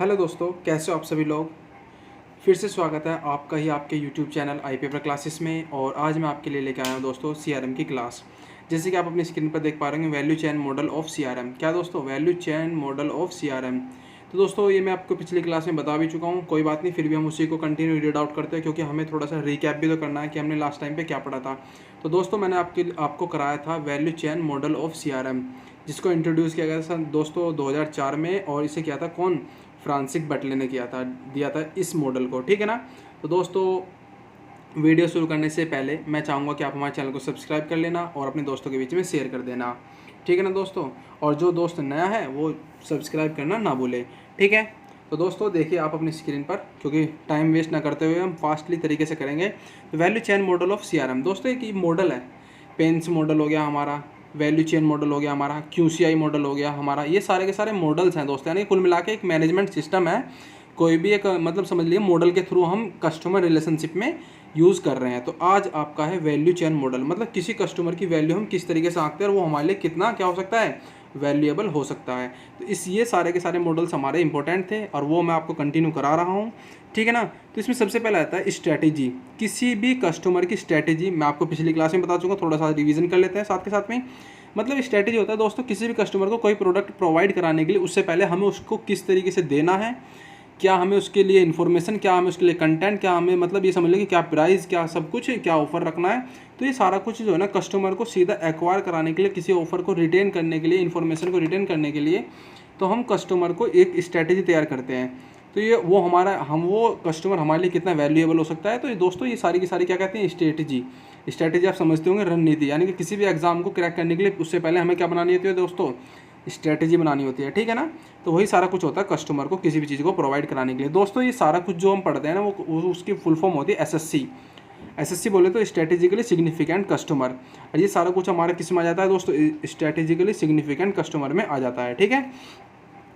Hello दोस्तों, कैसे हो आप सभी लोग। फिर से स्वागत है आपका ही आपके यूट्यूब चैनल आई पेपर क्लासेस में। और आज मैं आपके लिए लेकर आया हूँ दोस्तों सीआरएम की क्लास। जैसे कि आप अपनी स्क्रीन पर देख पा रहे हैं, value chain model of CRM. क्या दोस्तों, value chain model of CRM. तो दोस्तों ये मैं आपको पिछली क्लास में बता भी चुका हूँ, कोई बात नहीं, फिर भी हम उसी को कंटिन्यू रीड आउट करते हैं क्योंकि हमें थोड़ा सा रिकैप भी तो करना है कि हमने लास्ट टाइम पे क्या पढ़ा था। तो दोस्तों मैंने आपको कराया था value chain model of CRM, जिसको इंट्रोड्यूस किया गया था दोस्तों 2004 में। और इसे किया था कौन, फ्रांसिस बटले ने दिया था इस मॉडल को, ठीक है ना। तो दोस्तों वीडियो शुरू करने से पहले मैं चाहूँगा कि आप हमारे चैनल को सब्सक्राइब कर लेना और अपने दोस्तों के बीच में शेयर कर देना, ठीक है ना दोस्तों। और जो दोस्त नया है वो सब्सक्राइब करना ना भूले, ठीक है। तो दोस्तों देखिए आप अपनी स्क्रीन पर, क्योंकि टाइम वेस्ट ना करते हुए हम फास्टली तरीके से करेंगे। तो value chain model of CRM दोस्तों एक मॉडल है। पेंस मॉडल हो गया हमारा, वैल्यू चेन मॉडल हो गया हमारा, क्यूसीआई मॉडल हो गया हमारा, ये सारे के सारे मॉडल्स हैं दोस्तों। यानी कुल मिला के एक मैनेजमेंट सिस्टम है। कोई भी एक मतलब समझ लीजिए मॉडल के थ्रू हम कस्टमर रिलेशनशिप में यूज़ कर रहे हैं। तो आज आपका है वैल्यू चेन मॉडल, मतलब किसी कस्टमर की वैल्यू हम किस तरीके से आंकते हैं और वो हमारे लिए कितना क्या हो सकता है, वैल्यूएबल हो सकता है। तो ये सारे के सारे मॉडल्स हमारे इंपॉर्टेंट थे और वो मैं आपको कंटिन्यू करा रहा हूँ, ठीक है ना। तो इसमें सबसे पहले आता है स्ट्रैटेजी। किसी भी कस्टमर की स्ट्रैटेजी मैं आपको पिछली क्लास में बता चुका, थोड़ा सा रिवीजन कर लेते हैं साथ के साथ में। मतलब स्ट्रैटेजी होता है दोस्तों, किसी भी कस्टमर को कोई प्रोडक्ट प्रोवाइड कराने के लिए उससे पहले हमें उसको किस तरीके से देना है, क्या हमें उसके लिए इन्फॉर्मेशन, क्या हमें उसके लिए कंटेंट, क्या हमें मतलब ये समझ लें कि क्या प्राइस, क्या सब कुछ, क्या ऑफर रखना है। तो ये सारा कुछ जो है ना कस्टमर को सीधा एक्वायर कराने के लिए, किसी ऑफर को रिटेन करने के लिए, इन्फॉर्मेशन को रिटेन करने के लिए, तो हम कस्टमर को एक स्ट्रैटेजी तैयार करते हैं। तो ये वो कस्टमर हमारे लिए कितना वैल्यूएबल हो सकता है। तो ये दोस्तों ये सारी की सारी क्या कहते हैं, स्ट्रैटेजी आप समझते होंगे, रणनीति। यानी कि किसी भी एग्जाम को क्रैक करने के लिए उससे पहले हमें क्या बनानी होती है दोस्तों, स्ट्रैटेजी बनानी होती है, ठीक है ना। तो वही सारा कुछ होता है कस्टमर को किसी भी चीज़ को प्रोवाइड कराने के लिए। दोस्तों ये सारा कुछ जो हम पढ़ते हैं ना वो उसकी फुल फॉर्म होती है एसएससी बोले तो स्ट्रेटेजिकली सिग्निफिकेंट कस्टमर। और ये सारा कुछ हमारे किस में आ जाता है दोस्तों, स्ट्रेटेजिकली सिग्निफिकेंट कस्टमर में आ जाता है, ठीक है।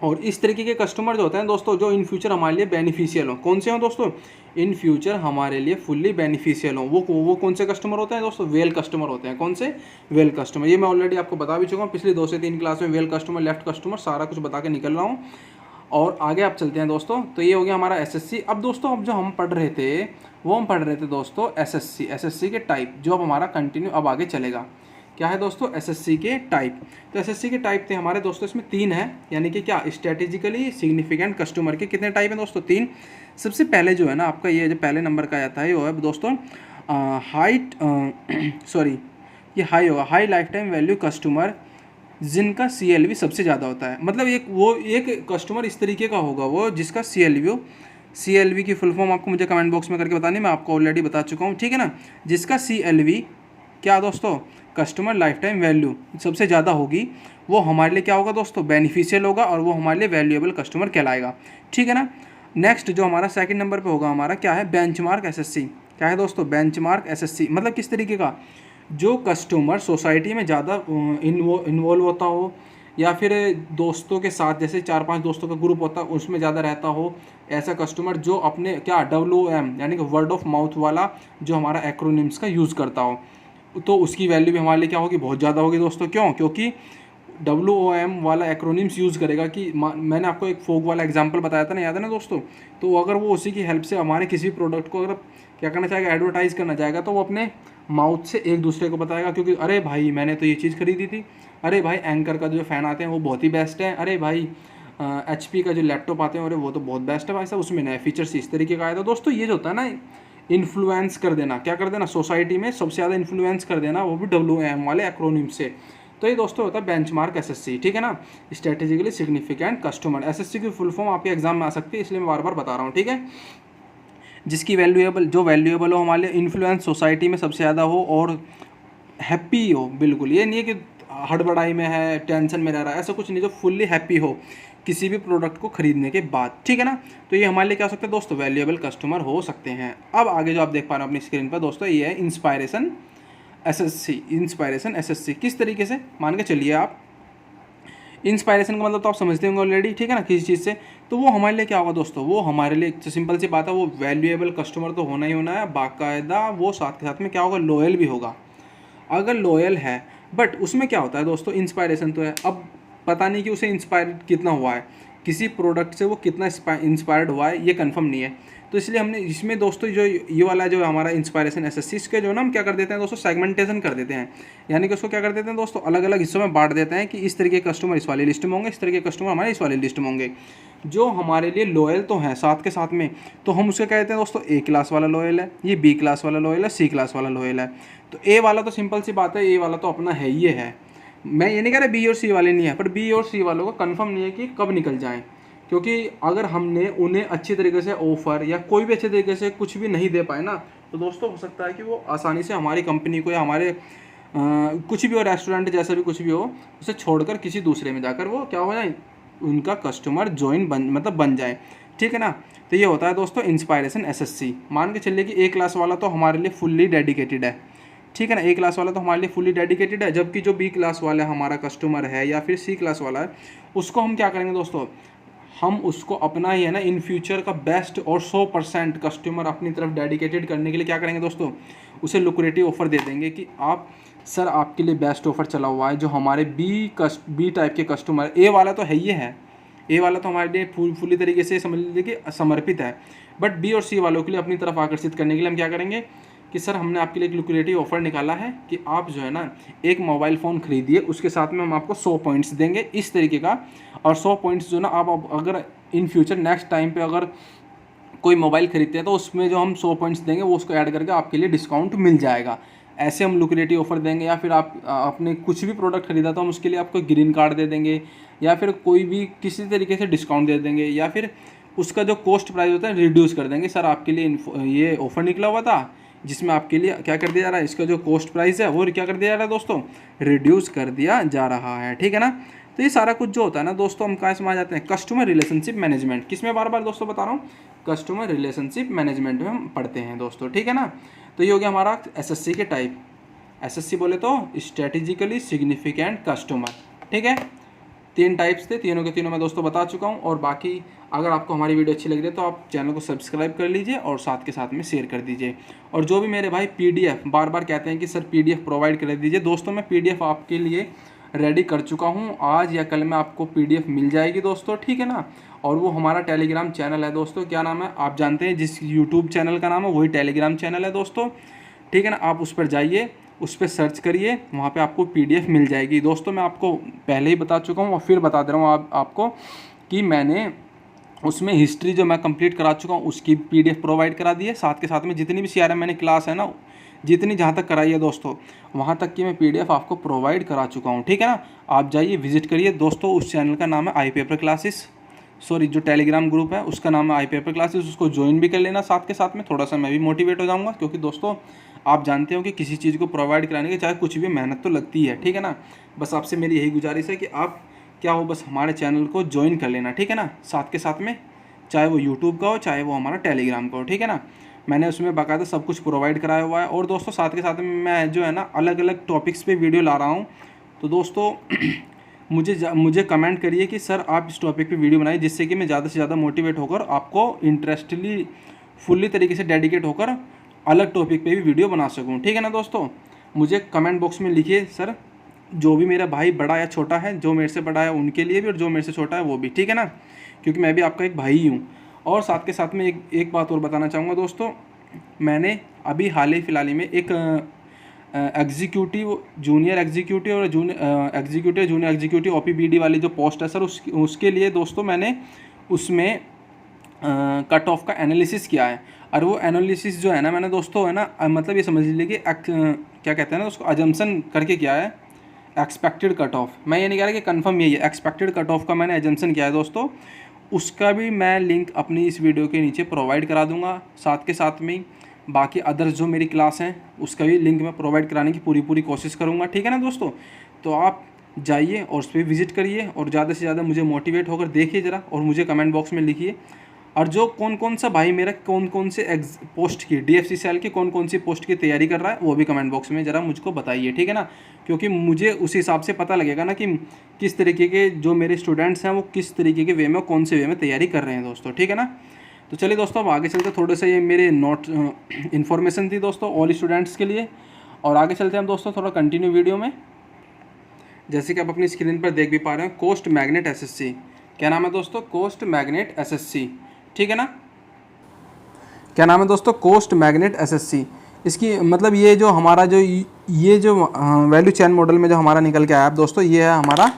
और इस तरीके के कस्टमर जो होते हैं दोस्तों, जो इन फ्यूचर हमारे लिए बेनिफिशियल हो। कौन से हो दोस्तों, इन फ्यूचर हमारे लिए फुल्ली बेनिफिशियल हो। वो कौन से कस्टमर होते हैं दोस्तों, वेल कस्टमर होते हैं। कौन से, वेल कस्टमर। ये मैं ऑलरेडी आपको बता भी चुका हूँ पिछली 2 से 3 क्लास में। वेल कस्टमर, लेफ्ट कस्टमर, सारा कुछ बता के निकल रहा हूँ। और आगे आप चलते हैं दोस्तों। तो ये हो गया हमारा एसएससी। अब दोस्तों अब जो हम पढ़ रहे थे वो हम पढ़ रहे थे दोस्तों एसएससी के टाइप, जो अब हमारा कंटिन्यू अब आगे चलेगा। क्या है दोस्तों, एसएससी के टाइप। तो एसएससी के टाइप थे हमारे दोस्तों, इसमें 3 है। यानी कि क्या, स्ट्रेटेजिकली सिग्निफिकेंट कस्टमर के कितने टाइप हैं दोस्तों, 3। सबसे पहले जो है ना आपका ये जो पहले नंबर का आता है वो है दोस्तों ये हाई होगा, high life time value customer, जिनका CLV सबसे ज़्यादा होता है। मतलब एक कस्टमर इस तरीके का होगा वो जिसका CLV की फुल फॉर्म आपको मुझे कमेंट बॉक्स में करके बतानी, मैं आपको ऑलरेडी बता चुका हूँ, ठीक है ना। जिसका CLV क्या दोस्तों, कस्टमर लाइफ टाइम वैल्यू सबसे ज़्यादा होगी, वो हमारे लिए क्या होगा दोस्तों, बेनिफिशियल होगा और वो हमारे लिए वैल्यूएबल कस्टमर कहलाएगा, ठीक है ना। नेक्स्ट जो हमारा सेकंड नंबर पे होगा हमारा क्या है, बेंचमार्क एसएससी। क्या है दोस्तों, बेंचमार्क एसएससी। मतलब किस तरीके का, जो कस्टमर सोसाइटी में ज़्यादा इन्वॉल्व होता हो, या फिर दोस्तों के साथ, जैसे 4-5 दोस्तों का ग्रुप होता है उसमें ज़्यादा रहता हो, ऐसा कस्टमर जो अपने क्या WM यानी कि वर्ड ऑफ माउथ वाला जो हमारा एक्रोनिम्स का यूज़ करता हो, तो उसकी वैल्यू भी हमारे लिए क्या होगी, बहुत ज़्यादा होगी दोस्तों। क्यों, क्योंकि WOM वाला एक्रोनिम्स यूज़ करेगा। कि मैंने आपको एक फोक वाला एग्जांपल बताया था ना, याद है ना दोस्तों। तो अगर वो उसी की हेल्प से हमारे किसी भी प्रोडक्ट को अगर क्या करना चाहेगा, एडवर्टाइज़ करना चाहेगा, तो वो अपने माउथ से एक दूसरे को बताएगा। क्योंकि अरे भाई मैंने तो ये चीज़ खरीदी थी, अरे भाई एंकर का जो फ़ैन आते हैं वो बहुत ही बेस्ट है, अरे भाई HP का जो लैपटॉप आते हैं अरे वो तो बहुत बेस्ट है भाई साहब, उसमें नए फीचर्स इस तरीके का आया था। दोस्तों ये जो होता है ना, इन्फ्लुएंस कर देना, क्या कर देना, सोसाइटी में सबसे ज़्यादा इन्फ्लुएंस कर देना, वो भी WM वाले एक्रोनिम से। तो ये दोस्तों होता है बेंचमार्क एसएससी, ठीक है ना, स्ट्रेटेजिकली सिग्निफिकेंट कस्टमर। एसएससी की फुल फॉर्म आपके एग्जाम में आ सकती है, इसलिए मैं बार बार बता रहा हूँ, ठीक है। जिसकी वैल्यूएबल हो हमारे लिए, इन्फ्लुएंस सोसाइटी में सबसे ज़्यादा हो और हैप्पी हो। बिल्कुल ये नहीं है कि हड़बड़ाई में है, टेंशन में रह रहा है, ऐसा कुछ नहीं, जो फुल्ली हैप्पी हो किसी भी प्रोडक्ट को खरीदने के बाद, ठीक है ना। तो ये हमारे लिए क्या हो सकता है दोस्तों, वैल्यूएबल कस्टमर हो सकते हैं। अब आगे जो आप देख पा रहे हो अपनी स्क्रीन पर दोस्तों, ये है इंस्पायरेशन एसएससी। किस तरीके से, मान के चलिए आप, इंस्पायरेशन का मतलब तो आप समझते होंगे ऑलरेडी, ठीक है ना, किसी चीज़ से। तो वो हमारे लिए क्या होगा दोस्तों, वो हमारे लिए तो सिंपल सी बात है, वो वैल्यूएबल कस्टमर तो होना ही होना है, बाकायदा वो साथ के साथ में क्या होगा, लॉयल भी होगा। अगर लॉयल है, बट उसमें क्या होता है दोस्तों, इंस्पायरेशन तो है, अब पता नहीं कि उसे इंस्पायर कितना हुआ है, किसी प्रोडक्ट से वो कितना इंस्पायर्ड हुआ है ये कंफर्म नहीं है। तो इसलिए हमने इसमें दोस्तों जो ये वाला जो हमारा इंस्पायरेशन एसएससी, इसके जो ना हम क्या कर देते हैं दोस्तों, सेगमेंटेशन कर देते हैं। यानी कि उसको क्या कर देते हैं दोस्तों, अलग अलग हिस्सों में बांट देते हैं कि इस तरीके के कस्टमर इस वाली लिस्ट में होंगे, इस तरीके के कस्टमर हमारे इस वाली लिस्ट में होंगे। जो हमारे लिए लॉयल तो हैं साथ के साथ में, तो हम उसके कहते हैं दोस्तों ए क्लास वाला लॉयल है, ये बी क्लास वाला लॉयल है, सी क्लास वाला लॉयल है। तो ए वाला तो सिंपल सी बात है, ए वाला तो अपना है ही है। मैं ये नहीं कह रहा बी और सी वाले नहीं है, पर बी और सी वालों को कंफर्म नहीं है कि कब निकल जाएं। क्योंकि अगर हमने उन्हें अच्छी तरीके से ऑफ़र या कोई भी अच्छे तरीके से कुछ भी नहीं दे पाए ना, तो दोस्तों हो सकता है कि वो आसानी से हमारी कंपनी को या हमारे कुछ भी हो, रेस्टोरेंट जैसा भी कुछ भी हो, उसे छोड़कर किसी दूसरे में जाकर वो क्या हो जाए, उनका कस्टमर ज्वाइन बन जाए। ठीक है ना। तो ये होता है दोस्तों इंस्पायरेशन एसएससी। मान के चलिए कि ए क्लास वाला तो हमारे लिए फुल्ली डेडिकेटेड है। ठीक है ना, ए क्लास वाला तो हमारे लिए फुल्ली डेडिकेटेड है, जबकि जो बी क्लास वाला हमारा कस्टमर है या फिर सी क्लास वाला है, उसको हम क्या करेंगे दोस्तों, हम उसको अपना ही है ना इन फ्यूचर का बेस्ट और 100% कस्टमर अपनी तरफ डेडिकेटेड करने के लिए क्या करेंगे दोस्तों, उसे लुक्रेटिव ऑफर दे देंगे कि आप सर आपके लिए बेस्ट ऑफर चला हुआ है। जो हमारे बी टाइप के कस्टमर, ए वाला तो है ही है, ए वाला तो हमारे लिए फुली तरीके से समझ लीजिए कि समर्पित है, बट बी और सी वालों के लिए अपनी तरफ आकर्षित करने के लिए हम क्या करेंगे कि सर हमने आपके लिए एक लुक्रेटिव ऑफर निकाला है कि आप जो है ना एक मोबाइल फ़ोन खरीदिए, उसके साथ में हम आपको 100 पॉइंट्स देंगे इस तरीके का। और 100 पॉइंट्स जो ना आप अगर इन फ्यूचर नेक्स्ट टाइम पे अगर कोई मोबाइल खरीदते हैं तो उसमें जो हम 100 पॉइंट्स देंगे वो उसको ऐड करके आपके लिए डिस्काउंट मिल जाएगा। ऐसे हम लुक्रेटिव ऑफर देंगे। या फिर आप आपने कुछ भी प्रोडक्ट खरीदा तो हम उसके लिए आपको ग्रीन कार्ड दे देंगे, या फिर कोई भी किसी तरीके से डिस्काउंट दे देंगे, या फिर उसका जो कॉस्ट प्राइस होता है रिड्यूस कर देंगे। सर आपके लिए ये ऑफर निकला हुआ था जिसमें आपके लिए क्या कर दिया जा रहा है, इसका जो कॉस्ट प्राइस है वो क्या कर दिया जा रहा है दोस्तों, रिड्यूस कर दिया जा रहा है। ठीक है ना। तो ये सारा कुछ जो होता है ना दोस्तों, हम कहाँ इसमें आ जाते हैं, कस्टमर रिलेशनशिप मैनेजमेंट। किसमें बार बार दोस्तों बता रहा हूँ, कस्टमर रिलेशनशिप मैनेजमेंट में हम पढ़ते हैं दोस्तों। ठीक है ना। तो ये हो गया हमारा एसएससी के टाइप। एसएससी बोले तो स्ट्रेटेजिकली सिग्निफिकेंट कस्टमर। ठीक है, 3 टाइप्स थे, तीनों के तीनों मैं दोस्तों बता चुका हूँ। और बाकी अगर आपको हमारी वीडियो अच्छी लग रही है तो आप चैनल को सब्सक्राइब कर लीजिए और साथ के साथ में शेयर कर दीजिए। और जो भी मेरे भाई पीडीएफ बार बार कहते हैं कि सर पीडीएफ प्रोवाइड कर दीजिए, दोस्तों मैं पीडीएफ आपके लिए रेडी कर चुका हूँ। आज या कल में आपको पीडीएफ मिल जाएगी दोस्तों। ठीक है ना। और वो हमारा टेलीग्राम चैनल है दोस्तों, क्या नाम है आप जानते हैं, जिस यूट्यूब चैनल का नाम है वही टेलीग्राम चैनल है दोस्तों। ठीक है ना। आप उस पर जाइए, उस पर सर्च करिए, वहाँ पे आपको पीडीएफ मिल जाएगी दोस्तों। मैं आपको पहले ही बता चुका हूँ और फिर बता दे रहा हूँ आपको कि मैंने उसमें हिस्ट्री जो मैं कंप्लीट करा चुका हूँ उसकी पीडीएफ प्रोवाइड करा दी है। साथ के साथ में जितनी भी सीआरएम मैंने क्लास है ना, जितनी जहाँ तक कराई है दोस्तों, वहाँ तक की मैं पीडीएफ आपको प्रोवाइड करा चुका हूँ। ठीक है ना। आप जाइए विजिट करिए दोस्तों। उस चैनल का नाम है आई पेपर क्लासेस, सॉरी जो टेलीग्राम ग्रुप है उसका नाम है आई पेपर क्लासेस। उसको ज्वाइन भी कर लेना साथ के साथ में, थोड़ा सा मैं भी मोटिवेट हो जाऊँगा। क्योंकि दोस्तों आप जानते हो कि किसी चीज़ को प्रोवाइड कराने के चाहे कुछ भी मेहनत तो लगती है। ठीक है ना। बस आपसे मेरी यही गुजारिश है कि आप क्या हो, बस हमारे चैनल को ज्वाइन कर लेना। ठीक है ना। साथ के साथ में चाहे वो यूट्यूब का हो चाहे वो हमारा टेलीग्राम का हो। ठीक है ना। मैंने उसमें बाकायदा सब कुछ प्रोवाइड कराया हुआ है। और दोस्तों साथ के साथ में मैं जो है ना अलग अलग टॉपिक्स पे वीडियो ला रहा हूँ। तो दोस्तों मुझे कमेंट करिए कि सर आप इस टॉपिक पे वीडियो बनाइए, जिससे कि मैं ज़्यादा से ज़्यादा मोटिवेट होकर आपको इंटरेस्टली फुल्ली तरीके से डेडिकेट होकर अलग टॉपिक पे भी वीडियो बना सकूँ। ठीक है ना दोस्तों। मुझे कमेंट बॉक्स में लिखिए सर, जो भी मेरा भाई बड़ा या छोटा है, जो मेरे से बड़ा है उनके लिए भी और जो मेरे से छोटा है वो भी। ठीक है ना। क्योंकि मैं भी आपका एक भाई ही हूँ। और साथ के साथ में एक बात और बताना चाहूँगा दोस्तों, मैंने अभी हाल ही फिलहाल में एक एग्जीक्यूटिव जूनियर एग्जीक्यूटिव और जूनियर एग्जीक्यूटिव OPBD वाली जो पोस्ट है सर, उसके लिए दोस्तों मैंने उसमें कट ऑफ का एनालिसिस किया है। और वो एनालिसिस जो है ना मैंने दोस्तों है ना मतलब ये समझ लीजिए कि क्या कहते हैं ना उसको, अजम्पशन करके किया है, एक्सपेक्टेड कट ऑफ। मैं ये नहीं कह रहा कि कंफर्म यही है, एक्सपेक्टेड कट ऑफ का मैंने एजम्पशन किया है दोस्तों। उसका भी मैं लिंक अपनी इस वीडियो के नीचे प्रोवाइड करा दूंगा। साथ के साथ में बाकी अदर्स जो मेरी क्लास हैं उसका भी लिंक मैं प्रोवाइड कराने की पूरी कोशिश करूंगा। ठीक है ना दोस्तों। तो आप जाइए और उस पर विजिट करिए और ज़्यादा से ज़्यादा मुझे मोटिवेट होकर देखिए ज़रा, और मुझे कमेंट बॉक्स में लिखिए। और जो कौन सा भाई मेरा कौन से पोस्ट की DFC सेल की कौन सी पोस्ट की तैयारी कर रहा है वो भी कमेंट बॉक्स में ज़रा मुझको बताइए। ठीक है ना। क्योंकि मुझे उस हिसाब से पता लगेगा ना कि किस तरीके के जो मेरे स्टूडेंट्स हैं वो किस तरीके के वे में, कौन से वे में तैयारी कर रहे हैं दोस्तों। ठीक है ना। तो चलिए दोस्तों अब आगे चलते, थोड़े से ये मेरे नोट इन्फॉर्मेशन थी दोस्तों ऑल स्टूडेंट्स के लिए। और आगे चलते हैं हम दोस्तों थोड़ा कंटिन्यू वीडियो में। जैसे कि आप अपनी स्क्रीन पर देख भी पा रहे हैं, कोस्ट मैग्नेट SSC क्या नाम है दोस्तों? कोस्ट मैग्नेट एसएससी, ठीक है ना। क्या नाम है दोस्तों? Cost magnet SSC. इसकी मतलब ये जो हमारा जो वैल्यू चेन मॉडल में जो हमारा निकल के आया है दोस्तों, ये है हमारा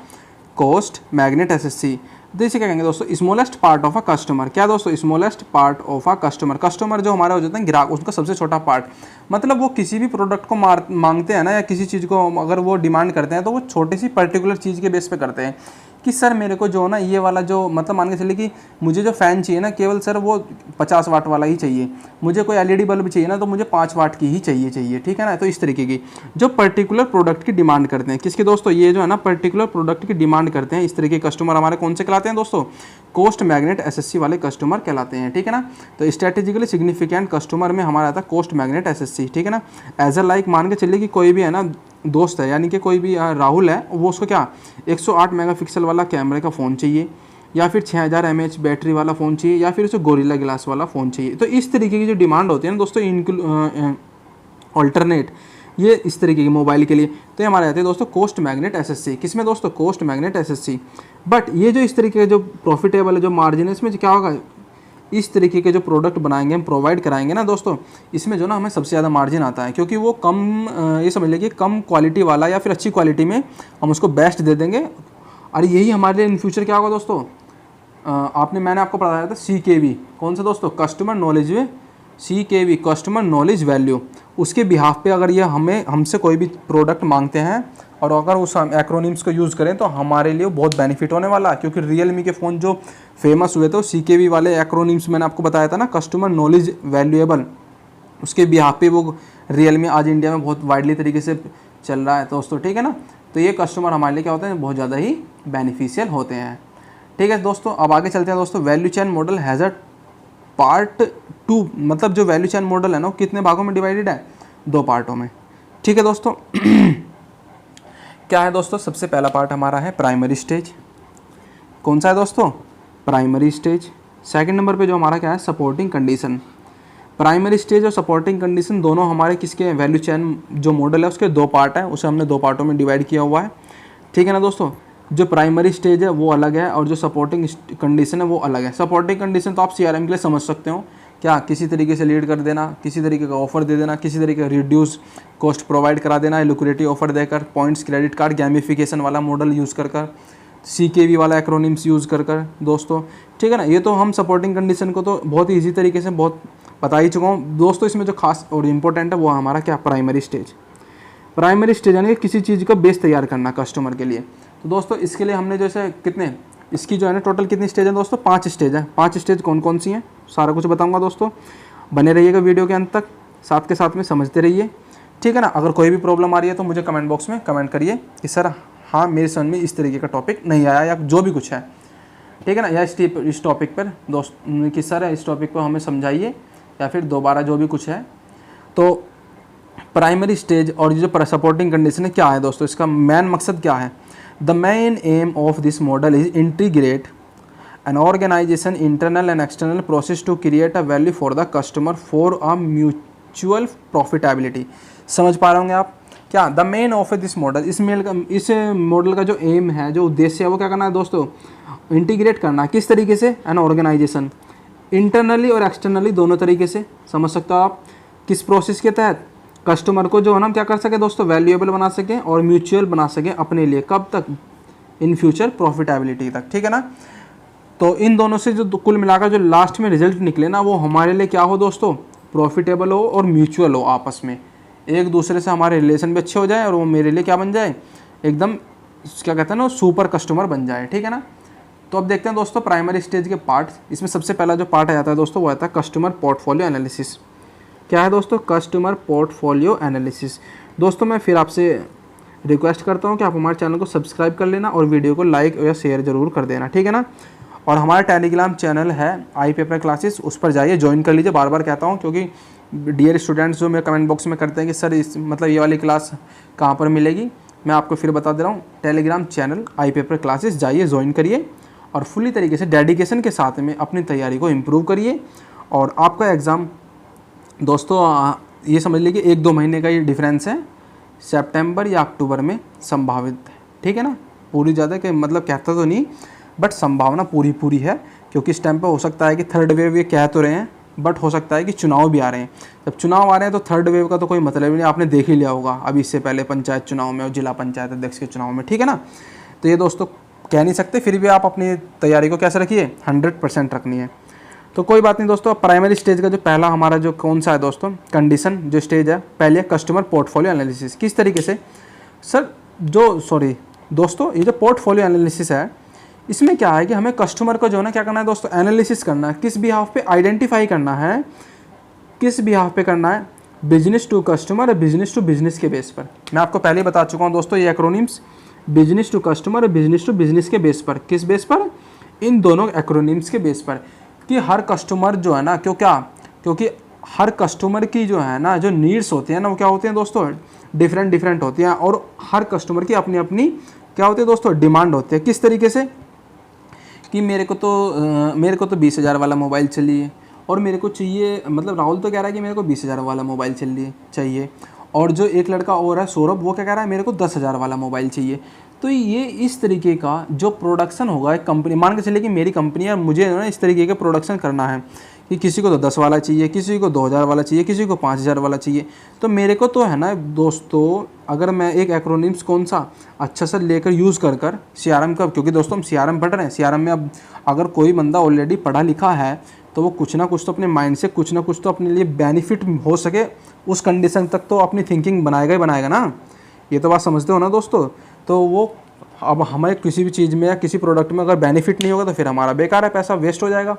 कोस्ट मैग्नेट एसएससी। तो इसे क्या कहेंगे दोस्तों? Smallest part of a customer. क्या दोस्तों? Smallest part of a customer. Customer जो हमारे हो जाते हैं ग्राहक, उसका सबसे छोटा पार्ट। मतलब वो किसी भी प्रोडक्ट को मांगते हैं ना, या किसी चीज़ को अगर वो डिमांड करते हैं तो वो छोटी सी पर्टिकुलर चीज़ के बेस पे करते हैं कि सर मेरे को जो ना ये वाला जो मतलब मान के चलिए कि मुझे जो फ़ैन चाहिए ना, केवल सर वो 50 वाट वाला ही चाहिए। मुझे कोई एलईडी बल्ब चाहिए ना, तो मुझे 5 वाट की ही चाहिए, ठीक है ना। तो इस तरीके की जो पर्टिकुलर प्रोडक्ट की डिमांड करते हैं, किसके दोस्तों? ये जो है ना पर्टिकुलर प्रोडक्ट की डिमांड करते हैं, इस तरीके के कस्टमर हमारे कौन से कहलाते हैं दोस्तों? कोस्ट मैग्नेट एसएससी वाले कस्टमर कहलाते हैं, ठीक है ना। तो स्ट्रेटेजिकली सिग्निफिकेंट कस्टमर में हमारा आता है कोस्ट मैग्नेट एसएससी, ठीक है ना। एज अ लाइक मान के चलिए कि कोई भी है ना दोस्त है, यानी कि कोई भी राहुल है, वो उसको क्या 108 मेगापिक्सल वाला कैमरे का फ़ोन चाहिए, या फिर 6000 mAh बैटरी वाला फ़ोन चाहिए, या फिर उसे गोरिल्ला ग्लास वाला फ़ोन चाहिए। तो इस तरीके की जो डिमांड होती है ना दोस्तों ऑल्टरनेट, ये इस तरीके की मोबाइल के लिए, तो ये हमारे आते हैं दोस्तों कोस्ट मैग्नेट एसएससी। किसमें दोस्तों? Cost magnet SSC. बट ये जो इस तरीके के जो प्रॉफिटेबल है, जो मार्जिन है, इसमें क्या होगा? इस तरीके के जो प्रोडक्ट बनाएंगे, हम प्रोवाइड कराएंगे ना दोस्तों, इसमें जो ना हमें सबसे ज़्यादा मार्जिन आता है, क्योंकि वो कम ये समझ लीजिए कम क्वालिटी वाला या फिर अच्छी क्वालिटी में हम उसको बेस्ट दे देंगे। और यही हमारे लिए इन फ्यूचर क्या होगा दोस्तों? मैंने आपको बताया था CKV, कौन सा दोस्तों? Customer knowledge CKV, customer knowledge value. उसके बिहाफ पे अगर ये हमसे कोई भी प्रोडक्ट मांगते हैं और अगर उस एक्रोनिम्स को यूज़ करें तो हमारे लिए बहुत बेनिफिट होने वाला है, क्योंकि रियलमी के फ़ोन जो फेमस हुए थे वो CKV वाले एक्रोनिम्स मैंने आपको बताया था ना, कस्टमर नॉलेज वैल्यूएबल। उसके बिहाफ पे वो रियलमी आज इंडिया में बहुत वाइडली तरीके से चल रहा है दोस्तों, ठीक है ना। तो ये कस्टमर हमारे लिए क्या होते हैं? बहुत ज़्यादा ही बेनिफिशियल होते हैं, ठीक है दोस्तों। अब आगे चलते हैं दोस्तों। Value chain model has a part 2, मतलब जो वैल्यू चेन मॉडल है ना, वो कितने भागों में डिवाइडेड है? 2 पार्टों में, ठीक है दोस्तों। क्या है दोस्तों? सबसे पहला पार्ट हमारा है प्राइमरी स्टेज। कौन सा है दोस्तों? Primary stage. सेकंड नंबर पे जो हमारा क्या है? Supporting condition. प्राइमरी स्टेज और सपोर्टिंग कंडीशन दोनों हमारे किसके? वैल्यू चेन जो मॉडल है उसके 2 पार्ट है, उसे हमने 2 पार्टों में डिवाइड किया हुआ है, ठीक है ना दोस्तों। जो प्राइमरी स्टेज है वो अलग है और जो सपोर्टिंग कंडीशन है वो अलग है। सपोर्टिंग कंडीशन तो आप CRM के लिए समझ सकते हो, क्या किसी तरीके से लीड कर देना, किसी तरीके का ऑफर दे देना, किसी तरीके का रिड्यूस कॉस्ट प्रोवाइड करा देना, लिक्विडिटी ऑफर देकर, पॉइंट्स क्रेडिट कार्ड गैमिफिकेशन वाला मॉडल यूज़ कर CKV वाला एक्रोनिम्स यूज़ कर दोस्तों, ठीक है ना। ये तो हम सपोर्टिंग कंडीशन को तो बहुत ही ईजी तरीके से बहुत बता ही चुका हूँ दोस्तों। इसमें जो खास और इम्पोर्टेंट है वो हमारा क्या? Primary stage. प्राइमरी स्टेज यानी कि किसी चीज़ का बेस तैयार करना कस्टमर के लिए। तो दोस्तों इसके लिए हमने जैसे कितने, इसकी जो है ना टोटल कितनी स्टेज है दोस्तों? 5 स्टेज है। 5 स्टेज कौन कौन सी हैं सारा कुछ बताऊंगा दोस्तों, बने रहिएगा वीडियो के अंत तक, साथ के साथ में समझते रहिए, ठीक है ना। अगर कोई भी प्रॉब्लम आ रही है तो मुझे कमेंट बॉक्स में कमेंट करिए कि सर हाँ मेरे समझ में इस तरीके का टॉपिक नहीं आया या जो भी कुछ है, ठीक है ना, या इस टॉपिक पर दोस्त कि सर इस टॉपिक पर हमें समझाइए या फिर दोबारा जो भी कुछ है। तो प्राइमरी स्टेज और जो सपोर्टिंग कंडीशन है क्या है दोस्तों, इसका मेन मकसद क्या है? The main aim of this model is integrate an organisation internal and external process to create a value for the customer for a mutual profitability. समझ पा रहे होंगे आप क्या? The main of this model, इस मॉडल का जो M है, जो उद्देश्य है वो क्या करना है दोस्तों? इंटीग्रेट करना। किस तरीके से? एन ऑर्गेनाइजेशन इंटरनली और एक्सटर्नली दोनों तरीके से, समझ सकते हो आप। किस प्रोसेस के तहत? कस्टमर को जो है ना क्या कर सके दोस्तों? वैल्यूएबल बना सकें और म्यूचुअल बना सकें अपने लिए। कब तक? इन फ्यूचर प्रॉफिटेबिलिटी तक, ठीक है ना। तो इन दोनों से जो कुल मिलाकर जो लास्ट में रिजल्ट निकले ना, वो हमारे लिए क्या हो दोस्तों? प्रॉफिटेबल हो और म्यूचुअल हो, आपस में एक दूसरे से हमारे रिलेशन भी अच्छे हो जाए और वो मेरे लिए क्या बन जाए? एकदम क्या कहते हैं ना, सुपर कस्टमर बन जाए, ठीक है ना। तो अब देखते हैं दोस्तों प्राइमरी स्टेज के पार्ट्स। इसमें सबसे पहला जो पार्ट आ जाता है दोस्तों वो आता है कस्टमर पोर्टफोलियो एनालिसिस। क्या है दोस्तों? Customer portfolio analysis. दोस्तों मैं फिर आपसे रिक्वेस्ट करता हूँ कि आप हमारे चैनल को सब्सक्राइब कर लेना और वीडियो को लाइक या शेयर ज़रूर कर देना, ठीक है ना। और हमारा टेलीग्राम चैनल है आई पेपर क्लासेस, उस पर जाइए, ज्वाइन कर लीजिए। बार बार कहता हूँ क्योंकि डियर स्टूडेंट्स जो मेरे कमेंट बॉक्स में करते हैं कि सर इस मतलब ये वाली क्लास कहाँ पर मिलेगी, मैं आपको फिर बता दे रहा हूँ, टेलीग्राम चैनल आई पेपर क्लासेस जाइए, ज्वाइन करिए और फुली तरीके से डेडिकेशन के साथ में अपनी तैयारी को इम्प्रूव करिए। और आपका एग्ज़ाम दोस्तों ये समझ लीजिए 1-2 महीने का ये डिफरेंस है, सितंबर या अक्टूबर में संभावित है, ठीक है ना। पूरी ज़्यादा कि मतलब कहता तो नहीं, बट संभावना पूरी पूरी है, क्योंकि इस टाइम पे हो सकता है कि थर्ड वेव ये कह तो रहे हैं, बट हो सकता है कि चुनाव भी आ रहे हैं। जब चुनाव आ रहे हैं तो थर्ड वेव का तो कोई मतलब ही नहीं, आपने देख ही लिया होगा अभी इससे पहले पंचायत चुनाव में और जिला पंचायत अध्यक्ष के चुनाव में, ठीक है ना। तो ये दोस्तों कह नहीं सकते, फिर भी आप अपनी तैयारी को कैसे रखिए, 100% रखनी है। तो कोई बात नहीं दोस्तों, प्राइमरी स्टेज का जो पहला हमारा जो कौन सा है दोस्तों, कंडीशन जो स्टेज है पहले, कस्टमर पोर्टफोलियो एनालिसिस। किस तरीके से सर, दोस्तों ये जो पोर्टफोलियो एनालिसिस है, इसमें क्या है कि हमें कस्टमर को जो है ना क्या करना है दोस्तों, एनालिसिस करना है। किस बिहाफ पे आइडेंटिफाई करना है, किस बिहाफ पे करना है, बिजनेस टू कस्टमर और बिजनेस टू बिजनेस के बेस पर। मैं आपको पहले ही बता चुका हूँ दोस्तों, ये एक्रोनिम्स बिजनेस टू कस्टमर और बिजनेस टू बिजनेस के बेस पर। किस बेस पर, इन दोनों एक्रोनिम्स के बेस पर, कि हर कस्टमर जो है ना, क्योंकि हर कस्टमर की जो है ना जो नीड्स होती हैं ना, वो क्या होती हैं दोस्तों, डिफरेंट होती हैं, और हर कस्टमर की अपनी अपनी क्या होती है दोस्तों, डिमांड होती है। किस तरीके से कि मेरे को तो 20,000 वाला मोबाइल चाहिए, और मेरे को चाहिए, मतलब राहुल तो कह रहा है कि मेरे को 20,000 वाला मोबाइल चाहिए, और जो एक लड़का और है सौरभ, वो क्या कह रहा है, मेरे को 10,000 वाला मोबाइल चाहिए। तो ये इस तरीके का जो प्रोडक्शन होगा एक कंपनी, मान के चलिए कि मेरी कंपनी है, मुझे ना इस तरीके का प्रोडक्शन करना है कि किसी को तो 10 वाला चाहिए, किसी को 2,000 वाला चाहिए, किसी को 5,000 वाला चाहिए। तो मेरे को तो है ना दोस्तों, अगर मैं एक एक्रोनिम्स कौन सा अच्छा सा लेकर यूज़ कर CRM का, क्योंकि दोस्तों हम CRM पढ़ रहे हैं, CRM में अब अगर कोई बंदा ऑलरेडी पढ़ा लिखा है तो वो कुछ ना कुछ तो अपने माइंड से कुछ ना कुछ तो अपने लिए बेनिफिट हो सके उस कंडीशन तक तो अपनी थिंकिंग बनाएगा ही बनाएगा ना। ये तो बात समझते हो ना दोस्तों। तो वो अब हमें किसी भी चीज़ में या किसी प्रोडक्ट में अगर बेनिफिट नहीं होगा तो फिर हमारा बेकार है, पैसा वेस्ट हो जाएगा,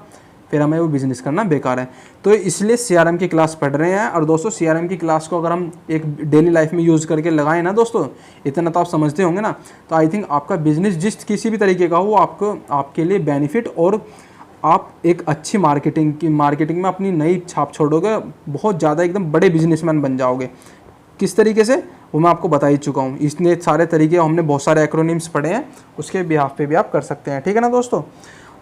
फिर हमें वो बिज़नेस करना बेकार है। तो इसलिए CRM की क्लास पढ़ रहे हैं। और दोस्तों CRM की क्लास को अगर हम एक डेली लाइफ में यूज़ करके लगाएं ना दोस्तों, इतना तो आप समझते होंगे ना, तो आई थिंक आपका बिजनेस जिस किसी भी तरीके का हो वो आपके लिए बेनिफिट, और आप एक अच्छी मार्केटिंग में अपनी नई छाप छोड़ोगे, बहुत ज़्यादा एकदम बड़े बिजनेसमैन बन जाओगे। किस तरीके से, वो मैं आपको बता ही चुका हूँ। इसने सारे तरीके, हमने बहुत सारे एक्रोनिम्स पढ़े हैं, उसके बिहाफ पे भी आप कर सकते हैं, ठीक है ना दोस्तों।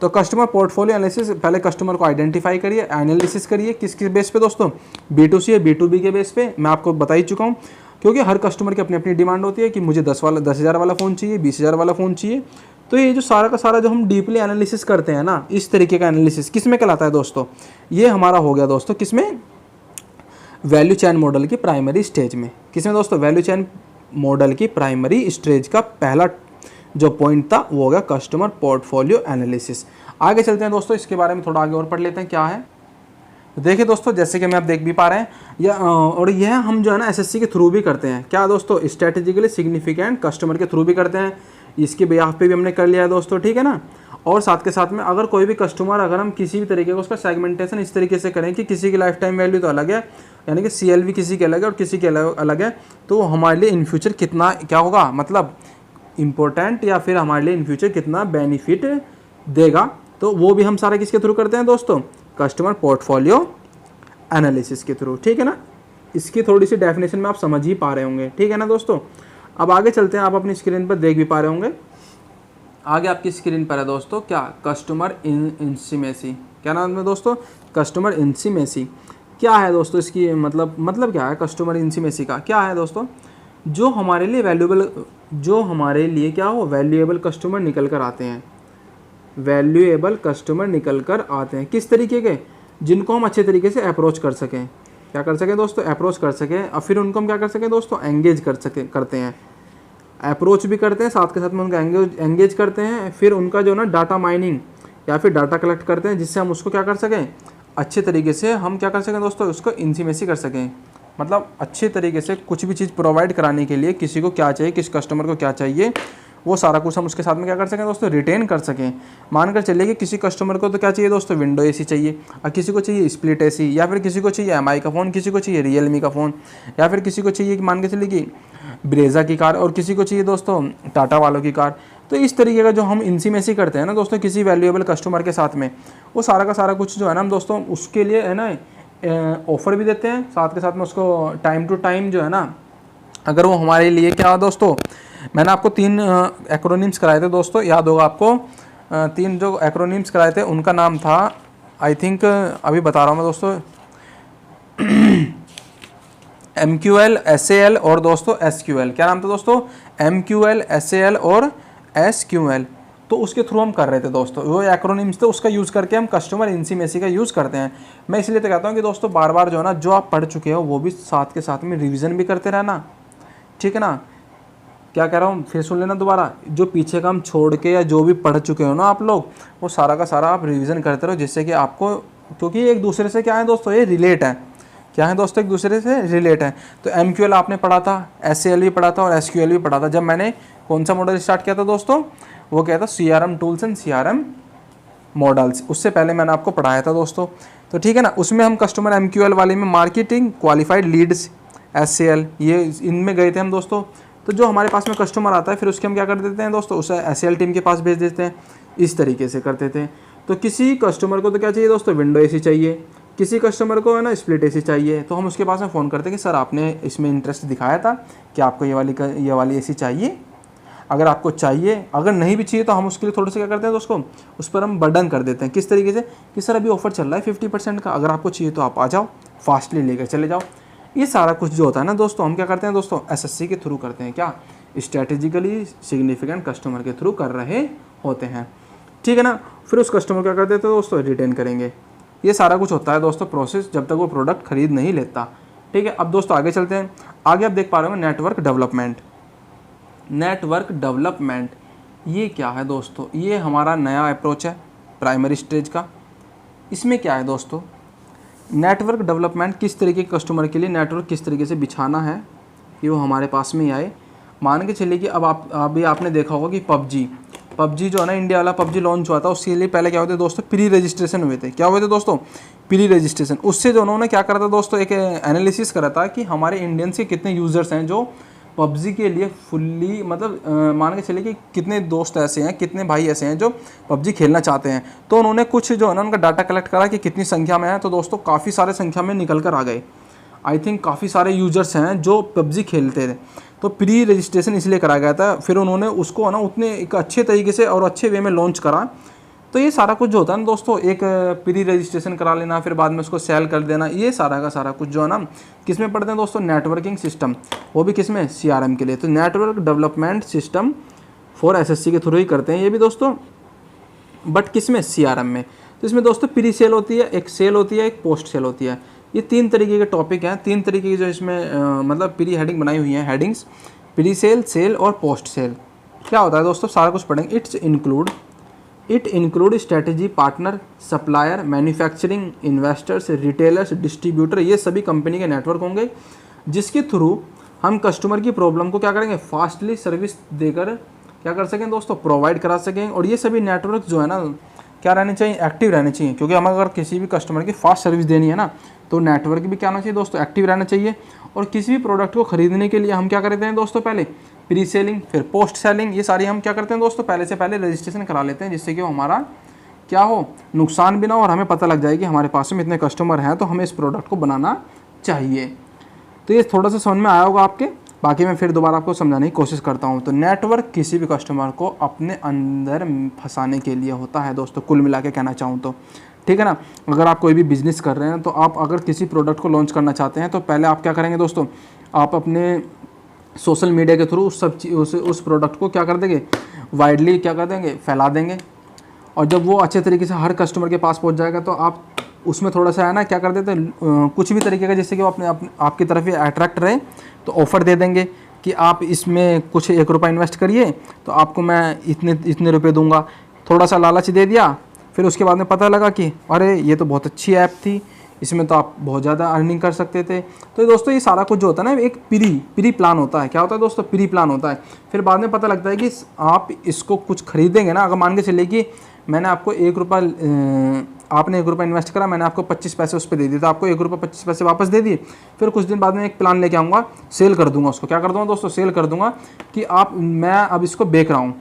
तो कस्टमर पोर्टफोलियो एनालिसिस, पहले कस्टमर को आइडेंटिफाई करिए, एनालिसिस करिए, किस बेस पे दोस्तों, B2C या B2B के बेस पे। मैं आपको बता ही चुका हूँ, क्योंकि हर कस्टमर की अपनी अपनी डिमांड होती है कि मुझे 10,000 वाला फ़ोन चाहिए, 20,000 वाला फ़ोन चाहिए। तो ये जो सारा का सारा जो हम डीपली एनालिसिस करते हैं ना, इस तरीके का एनालिसिस किस में कहलाता है दोस्तों, ये हमारा हो गया दोस्तों, किसमें, वैल्यू चैन मॉडल की प्राइमरी स्टेज में। किसमें दोस्तों, वैल्यू चैन मॉडल की प्राइमरी स्टेज का पहला जो पॉइंट था वो हो गया कस्टमर पोर्टफोलियो एनालिसिस। आगे चलते हैं दोस्तों, इसके बारे में थोड़ा आगे और पढ़ लेते हैं क्या है। तो देखिए दोस्तों, जैसे कि मैं आप देख भी पा रहे हैं और यह हम जो है ना SSC के थ्रू भी करते हैं, क्या दोस्तों, स्ट्रेटेजिकली सिग्निफिकेंट कस्टमर के थ्रू भी करते हैं। इसके बिहाफ पे भी हमने कर लिया है दोस्तों, ठीक है ना। और साथ के साथ में अगर कोई भी कस्टमर, अगर हम किसी भी तरीके का उसका सेगमेंटेशन इस तरीके से करें कि किसी की लाइफ टाइम वैल्यू तो अलग है, यानी कि CLV किसी के अलग है और किसी के अलग है, तो हमारे लिए इन फ्यूचर कितना क्या होगा, मतलब इम्पोर्टेंट, या फिर हमारे लिए इन फ्यूचर कितना बेनिफिट देगा, तो वो भी हम सारा किसके थ्रू करते हैं दोस्तों, कस्टमर पोर्टफोलियो एनालिसिस के थ्रू, ठीक है ना। इसकी थोड़ी सी डेफिनेशन में आप समझ ही पा रहे होंगे, ठीक है ना दोस्तों। अब आगे चलते हैं, आप अपनी स्क्रीन पर देख भी पा रहे होंगे, आगे आपकी स्क्रीन पर है दोस्तों क्या, कस्टमर इंटीमेसी। क्या नाम है दोस्तों, कस्टमर इंटीमेसी। क्या है दोस्तों इसकी मतलब क्या है कस्टमर इंटीमेसी का, क्या है दोस्तों, जो हमारे लिए क्या हो, वैल्यूएबल कस्टमर निकल कर आते हैं, वैल्यूएबल कस्टमर निकल कर आते हैं। किस तरीके के, जिनको हम अच्छे तरीके से अप्रोच कर सकें, क्या कर सकें दोस्तों, अप्रोच कर सकें, और फिर उनको हम क्या कर सकें दोस्तों, एंगेज करते हैं, अप्रोच भी करते हैं, साथ के साथ में उनका एंगेज करते हैं, फिर उनका जो ना डाटा माइनिंग या फिर डाटा कलेक्ट करते हैं, जिससे हम उसको क्या कर सकें, अच्छे तरीके से हम क्या कर सकें दोस्तों, उसको इंटीमेसी कर सकें, मतलब अच्छे तरीके से कुछ भी चीज़ प्रोवाइड कराने के लिए किसी को क्या चाहिए, किस कस्टमर को क्या चाहिए, वो सारा कुछ हम उसके साथ में क्या कर सकें दोस्तों, रिटेन कर सकें। मानकर चलिए कि किसी कस्टमर को तो क्या चाहिए दोस्तों, विंडो AC चाहिए, और किसी को चाहिए स्प्लिट AC, या फिर किसी को चाहिए MI का फ़ोन, किसी को चाहिए Realme का फ़ोन, या फिर किसी को चाहिए कि मान के चलिए कि ब्रेजा की कार, और किसी को चाहिए दोस्तों टाटा वालों की कार। तो इस तरीके का जो हम इंटीमेसी करते हैं ना दोस्तों किसी वैल्यूएबल कस्टमर के साथ में, वो सारा का सारा कुछ जो है ना हम दोस्तों उसके लिए है ना ऑफ़र भी देते हैं, साथ के साथ में उसको टाइम टू टाइम जो है ना, अगर वो हमारे लिए क्या दोस्तों, मैंने आपको 3 एक्रोनिम्स कराए थे दोस्तों, याद होगा आपको, 3 जो एक्रोनिम्स कराए थे उनका नाम था, आई थिंक अभी बता रहा हूँ मैं दोस्तों, MQL, SAL और दोस्तों SQL। क्या नाम था दोस्तों, MQL, SAL और SQL। तो उसके थ्रू हम कर रहे थे दोस्तों, वो एक्रोनिम्स थे, उसका यूज़ करके हम कस्टमर इंटीमेसी का यूज़ करते हैं। मैं इसलिए तो कहता हूँ कि दोस्तों बार बार जो है ना, जो आप पढ़ चुके हो वो भी साथ के साथ में रिविज़न भी करते रहना, ठीक है ना। क्या कह रहा हूँ फिर सुन लेना दोबारा, जो पीछे का हम छोड़ के या जो भी पढ़ चुके हो ना आप लोग, वो सारा का सारा आप रिवीजन करते रहो, जिससे कि आपको, क्योंकि एक दूसरे से क्या है दोस्तों, ये रिलेट है, क्या है दोस्तों, एक दूसरे से रिलेट है। तो MQL आपने पढ़ा था, SQL भी पढ़ा था और SQL भी पढ़ा था। जब मैंने कौन सा मॉडल स्टार्ट किया था दोस्तों, वो क्या था, CRM tools and CRM models, उससे पहले मैंने आपको पढ़ाया था दोस्तों। तो ठीक है ना, उसमें हम कस्टमर MQL वाले में मार्केटिंग, क्वालिफाइड लीड्स, SCL, ये इनमें गए थे हम दोस्तों। तो जो हमारे पास में कस्टमर आता है फिर उसके हम क्या कर देते हैं दोस्तों, उसे SCL टीम के पास भेज देते हैं, इस तरीके से करते थे। तो किसी कस्टमर को तो क्या चाहिए दोस्तों, विंडो AC चाहिए, किसी कस्टमर को है ना स्प्लिट AC चाहिए, तो हम उसके पास में फ़ोन करते हैं कि सर आपने इसमें इंटरेस्ट दिखाया था कि आपको ये वाली AC चाहिए। अगर आपको चाहिए, अगर नहीं भी चाहिए तो हम उसके लिए थोड़ा सा क्या करते हैं दोस्तों, उस पर हम बर्डन कर देते हैं। किस तरीके से कि सर अभी ऑफर चल रहा है 50% का, अगर आपको चाहिए तो आप आ जाओ, फास्टली लेकर चले जाओ। ये सारा कुछ जो होता है ना दोस्तों, हम क्या करते हैं दोस्तों, SSC के थ्रू करते हैं, क्या स्ट्रेटेजिकली सिग्निफिकेंट कस्टमर के थ्रू कर रहे होते हैं, ठीक है ना। फिर उस कस्टमर क्या कर देते हैं दोस्तों, रिटेन करेंगे। ये सारा कुछ होता है दोस्तों प्रोसेस, जब तक वो प्रोडक्ट खरीद नहीं लेता, ठीक है। अब दोस्तों आगे चलते हैं। आगे आप देख पा रहे हो नेटवर्क डेवलपमेंट। नेटवर्क डेवलपमेंट ये क्या है दोस्तों, ये हमारा नया अप्रोच है प्राइमरी स्टेज का। इसमें क्या है दोस्तों, नेटवर्क डेवलपमेंट, किस तरीके के कस्टमर के लिए नेटवर्क किस तरीके से बिछाना है, ये वो हमारे पास में ही आए। मान के चलिए कि अब अभी आपने देखा होगा कि पबजी जो है ना, इंडिया वाला पबजी लॉन्च हुआ था, उसके लिए पहले क्या होते दोस्तों, प्री रजिस्ट्रेशन हुए थे। क्या हुए थे दोस्तों, प्री रजिस्ट्रेशन। उससे जो उन्होंने क्या करा था दोस्तों, एक एनालिसिस करा था कि हमारे इंडियंस के कितने यूज़र्स हैं जो पबजी के लिए फुल्ली, मतलब मान के चलिए कि कितने दोस्त ऐसे हैं, कितने भाई ऐसे हैं जो पबजी खेलना चाहते हैं। तो उन्होंने कुछ जो है ना उनका डाटा कलेक्ट करा कि कितनी संख्या में है, तो दोस्तों काफ़ी सारे संख्या में निकल कर आ गए। आई थिंक काफ़ी सारे यूजर्स हैं जो पबजी खेलते थे। तो प्री रजिस्ट्रेशन इसलिए करा गया था, फिर उन्होंने उसको है ना उतने एक अच्छे तरीके से और अच्छे वे में लॉन्च करा। तो ये सारा कुछ जो होता है ना दोस्तों, एक प्री रजिस्ट्रेशन करा लेना, फिर बाद में उसको सेल कर देना, ये सारा का सारा कुछ जो है ना किस में पढ़ते हैं दोस्तों, नेटवर्किंग सिस्टम, वो भी किस में, CRM के लिए। तो network development system for SSC के थ्रू ही करते हैं ये भी दोस्तों, बट किस में, CRM में। तो इसमें दोस्तों प्री सेल होती है, एक सेल होती है, एक पोस्ट सेल होती है। ये 3 तरीके के टॉपिक हैं, 3 तरीके की जो इसमें मतलब प्री हेडिंग बनाई हुई हैं, हेडिंग्स, प्री सेल, सेल और पोस्ट सेल। क्या होता है दोस्तों, सारा कुछ पढ़ेंगे। It include strategy, partner, supplier, manufacturing, investors, retailers, distributor, ये सभी कंपनी के नेटवर्क होंगे जिसके थ्रू हम कस्टमर की प्रॉब्लम को क्या करेंगे, फास्टली सर्विस देकर क्या कर सकें दोस्तों, प्रोवाइड करा सकें। और ये सभी नेटवर्क जो है ना क्या रहने चाहिए, एक्टिव रहने चाहिए, क्योंकि हम अगर किसी भी कस्टमर की फास्ट सर्विस देनी है ना, तो नेटवर्क भी क्या होना चाहिए दोस्तों, एक्टिव रहना चाहिए। और किसी भी प्रोडक्ट को खरीदने के लिए हम क्या करते हैं दोस्तों, पहले प्री सेलिंग, फिर पोस्ट सेलिंग, ये सारी हम क्या करते हैं दोस्तों, पहले से पहले रजिस्ट्रेशन करा लेते हैं, जिससे कि हमारा क्या हो, नुकसान भी ना हो और हमें पता लग जाए कि हमारे पास में इतने कस्टमर हैं तो हमें इस प्रोडक्ट को बनाना चाहिए। तो ये थोड़ा सा समझ में आया होगा आपके, बाकी मैं फिर दोबारा आपको समझाने की कोशिश करता हूँ। तो नेटवर्क किसी भी कस्टमर को अपने अंदर फंसाने के लिए होता है दोस्तों, कुल मिला के कहना चाहूँ तो, ठीक है ना। अगर आप कोई भी बिज़नेस कर रहे हैं तो आप अगर किसी प्रोडक्ट को लॉन्च करना चाहते हैं तो पहले आप क्या करेंगे दोस्तों, आप अपने सोशल मीडिया के थ्रू उस प्रोडक्ट को क्या कर देंगे, वाइडली क्या कर देंगे, फैला देंगे। और जब वो अच्छे तरीके से हर कस्टमर के पास पहुंच जाएगा तो आप उसमें थोड़ा सा है ना क्या कर देते हैं, कुछ भी तरीके का, जिससे कि वो आपकी तरफ ही अट्रैक्ट रहे, तो ऑफ़र दे देंगे कि आप इसमें कुछ 1 रुपया इन्वेस्ट करिए तो आपको मैं इतने रुपये दूंगा। थोड़ा सा लालच दे दिया, फिर उसके बाद में पता लगा कि अरे ये तो बहुत अच्छी ऐप थी, इसमें तो आप बहुत ज़्यादा अर्निंग कर सकते थे। तो दोस्तों ये सारा कुछ जो होता है ना, एक प्री प्लान होता है। क्या होता है दोस्तों, प्री प्लान होता है। फिर बाद में पता लगता है कि आप इसको कुछ खरीदेंगे ना, अगर मान के चलिए कि मैंने आपको 1 रुपया, आपने 1 रुपया इन्वेस्ट करा, मैंने आपको 25 पैसे उस पर दे दिए, तो आपको 1 रुपया 25 पैसे वापस दे दिए। फिर कुछ दिन बाद में एक प्लान लेके आऊँगा, सेल कर दूंगा उसको। क्या कर दूंगा दोस्तों, सेल कर दूंगा कि मैं अब इसको बेच रहा हूँ,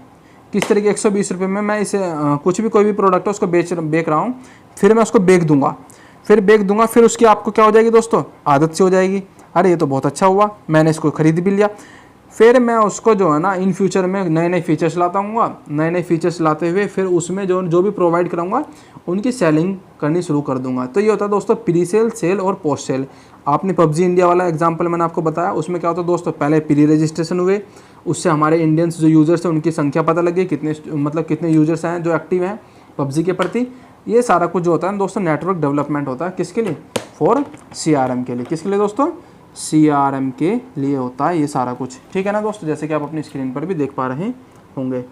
किस तरीके 120 रुपये में मैं इसे कुछ भी कोई भी प्रोडक्ट है उसको बेच रहा हूँ, फिर मैं उसको बेच दूंगा। फिर उसकी आपको क्या हो जाएगी दोस्तों, आदत से हो जाएगी, अरे ये तो बहुत अच्छा हुआ, मैंने इसको खरीद भी लिया। फिर मैं उसको जो है ना इन फ्यूचर में नए नए फीचर्स लाता हूँ, नए फीचर्स लाते हुए फिर उसमें जो भी प्रोवाइड कराऊंगा उनकी सेलिंग करनी शुरू कर दूंगा। तो ये होता है दोस्तों प्री सेल, सेल और पोस्ट सेल। आपने पबजी इंडिया वाला एग्जांपल मैंने आपको बताया, उसमें क्या होता है दोस्तों, पहले प्री रजिस्ट्रेशन हुए, उससे हमारे इंडियंस जो यूज़र्स हैं उनकी संख्या पता लगे, कितने यूज़र्स हैं जो एक्टिव हैं पबजी के प्रति। ये सारा कुछ जो होता है दोस्तों नेटवर्क डेवलपमेंट होता है, किसके लिए? फॉर CRM के लिए। किसके लिए दोस्तों? CRM के लिए होता है ये सारा कुछ, ठीक है ना दोस्तों, जैसे कि आप अपनी स्क्रीन पर भी देख पा रहे होंगे।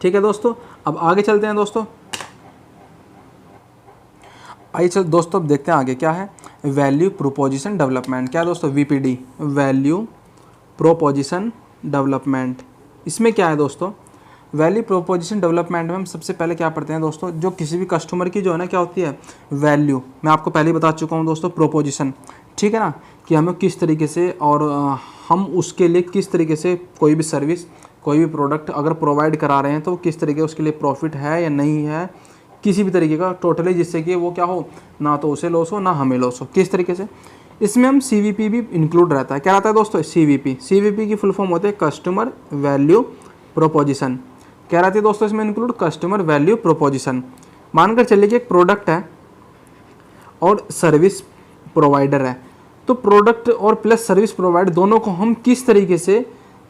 ठीक है दोस्तों, अब आगे चलते हैं दोस्तों। आइए चल दोस्तों, अब देखते हैं आगे क्या है। वैल्यू प्रोपोजिशन डेवलपमेंट, क्या है दोस्तों? VPD, value proposition development. इसमें क्या है दोस्तों? वैल्यू प्रोपोजिशन डेवलपमेंट में हम सबसे पहले क्या पढ़ते हैं दोस्तों, जो किसी भी कस्टमर की जो है ना क्या होती है? वैल्यू। मैं आपको पहले ही बता चुका हूँ दोस्तों, प्रोपोजिशन, ठीक है ना, कि हमें किस तरीके से और हम उसके लिए किस तरीके से कोई भी सर्विस, कोई भी प्रोडक्ट अगर प्रोवाइड करा रहे हैं तो किस तरीके उसके लिए प्रॉफिट है या नहीं है, किसी भी तरीके का टोटली, जिससे कि वो क्या हो, ना तो उसे लॉस हो ना हमें लॉस हो, किस तरीके से। इसमें हम CVP भी इंक्लूड रहता है। क्या रहता है दोस्तों? CVP की फुल फॉर्म होते हैं कस्टमर वैल्यू प्रोपोजिशन। क्या रहती है दोस्तों इसमें इंक्लूड? Customer value proposition. मानकर चलिए कि एक प्रोडक्ट है और सर्विस प्रोवाइडर है, तो प्रोडक्ट और प्लस सर्विस प्रोवाइडर दोनों को हम किस तरीके से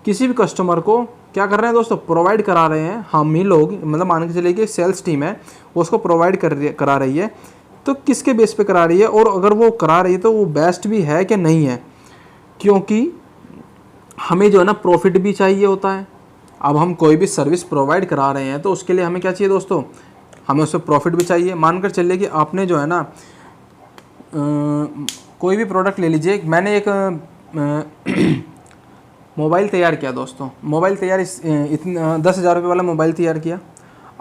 किसी भी कस्टमर को क्या कर रहे हैं दोस्तों? प्रोवाइड करा रहे हैं हम ही लोग, मतलब मान के चलिए कि सेल्स टीम है वो उसको प्रोवाइड करा रही है, तो किसके बेस पे करा रही है, और अगर वो करा रही है तो वो बेस्ट भी है कि नहीं है, क्योंकि हमें जो है ना प्रॉफिट भी चाहिए होता है। अब हम कोई भी सर्विस प्रोवाइड करा रहे हैं तो उसके लिए हमें क्या चाहिए दोस्तों? हमें उससे प्रॉफिट भी चाहिए। मानकर चलिए कि आपने जो है ना कोई भी प्रोडक्ट ले लीजिए, मैंने एक मोबाइल तैयार किया दोस्तों, मोबाइल तैयार 10,000 रुपये वाला मोबाइल तैयार किया।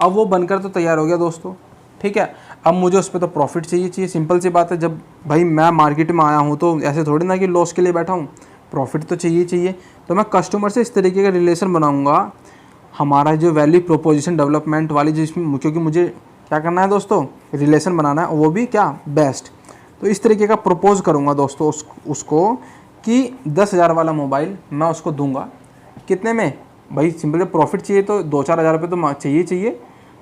अब वो बनकर तो तैयार हो गया दोस्तों, ठीक है। अब मुझे उस पर तो प्रॉफिट चाहिए, सिंपल सी बात है। जब भाई मैं मार्केट में आया हूँ तो ऐसे थोड़ी ना कि लॉस के लिए बैठा हूँ, प्रॉफिट तो चाहिए। तो मैं कस्टमर से इस तरीके का रिलेशन बनाऊँगा, हमारा जो वैल्यू प्रोपोजिशन डेवलपमेंट वाली, जिसमें क्योंकि मुझे क्या करना है दोस्तों? रिलेशन बनाना है, वो भी क्या? बेस्ट। तो इस तरीके का प्रपोज करूँगा दोस्तों उसको कि 10,000 वाला मोबाइल मैं उसको दूंगा, कितने में? भाई सिंपल प्रॉफिट चाहिए तो 2-4 हज़ार रुपये तो चाहिए,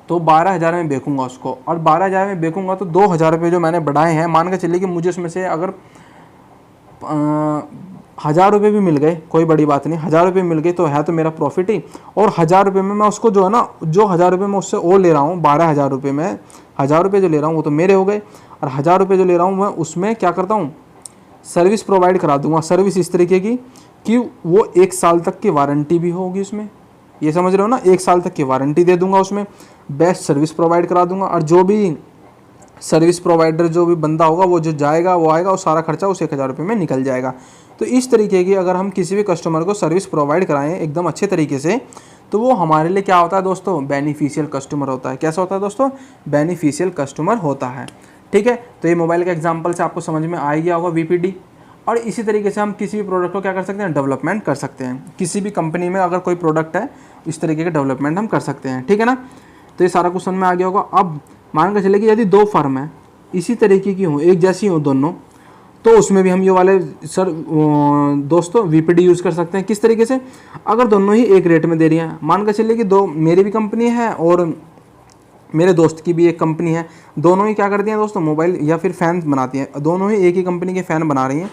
तो 12,000 में बेचूंगा उसको, और 12,000 में बेचूंगा तो 2,000 रुपये जो मैंने बढ़ाए हैं, मान के चलिए कि मुझे उसमें से अगर 1,000 रुपये भी मिल गए, कोई बड़ी बात नहीं, 1,000 रुपये मिल गए तो है तो मेरा प्रॉफिट ही। और 1,000 रुपये में मैं उसको जो है ना, जो 1,000 रुपये मैं उससे और ले रहा हूँ, 12,000 रुपये में 1,000 रुपये जो ले रहा हूँ वो तो मेरे हो गए, और 1,000 रुपये जो ले रहा हूँ मैं उसमें क्या करता हूँ? सर्विस प्रोवाइड करा दूंगा। सर्विस इस तरीके की कि वो 1 साल तक की वारंटी भी होगी उसमें, ये समझ रहे हो ना, 1 साल तक की वारंटी दे दूंगा उसमें, बेस्ट सर्विस प्रोवाइड करा दूंगा। और जो भी सर्विस प्रोवाइडर जो भी बंदा होगा वो जो जाएगा वो आएगा, और सारा खर्चा उस 1,000 रुपये में निकल जाएगा। तो इस तरीके की अगर हम किसी भी कस्टमर को सर्विस प्रोवाइड कराएं एकदम अच्छे तरीके से, तो वो हमारे लिए क्या होता है दोस्तों? बेनिफिशियल कस्टमर होता है। कैसा होता है दोस्तों? बेनिफिशियल कस्टमर होता है, ठीक है। तो ये मोबाइल का एग्जांपल से आपको समझ में आ गया होगा VPD। और इसी तरीके से हम किसी भी प्रोडक्ट को क्या कर सकते हैं? डेवलपमेंट कर सकते हैं। किसी भी कंपनी में अगर कोई प्रोडक्ट है, इस तरीके के डेवलपमेंट हम कर सकते हैं, ठीक है ना। तो ये सारा कुछ समझ में आ गया होगा। अब मान कर चले कि यदि 2 फर्म है इसी तरीके की हों, एक जैसी हों दोनों, तो उसमें भी हम ये वाले दोस्तों VPD यूज़ कर सकते हैं। किस तरीके से? अगर दोनों ही एक रेट में दे रही हैं, मान कर चलिए कि मेरी भी कंपनी है और मेरे दोस्त की भी एक कंपनी है, दोनों ही क्या करती हैं दोस्तों? मोबाइल या फिर फ़ैन बनाती हैं, दोनों ही एक ही कंपनी के फ़ैन बना रही हैं।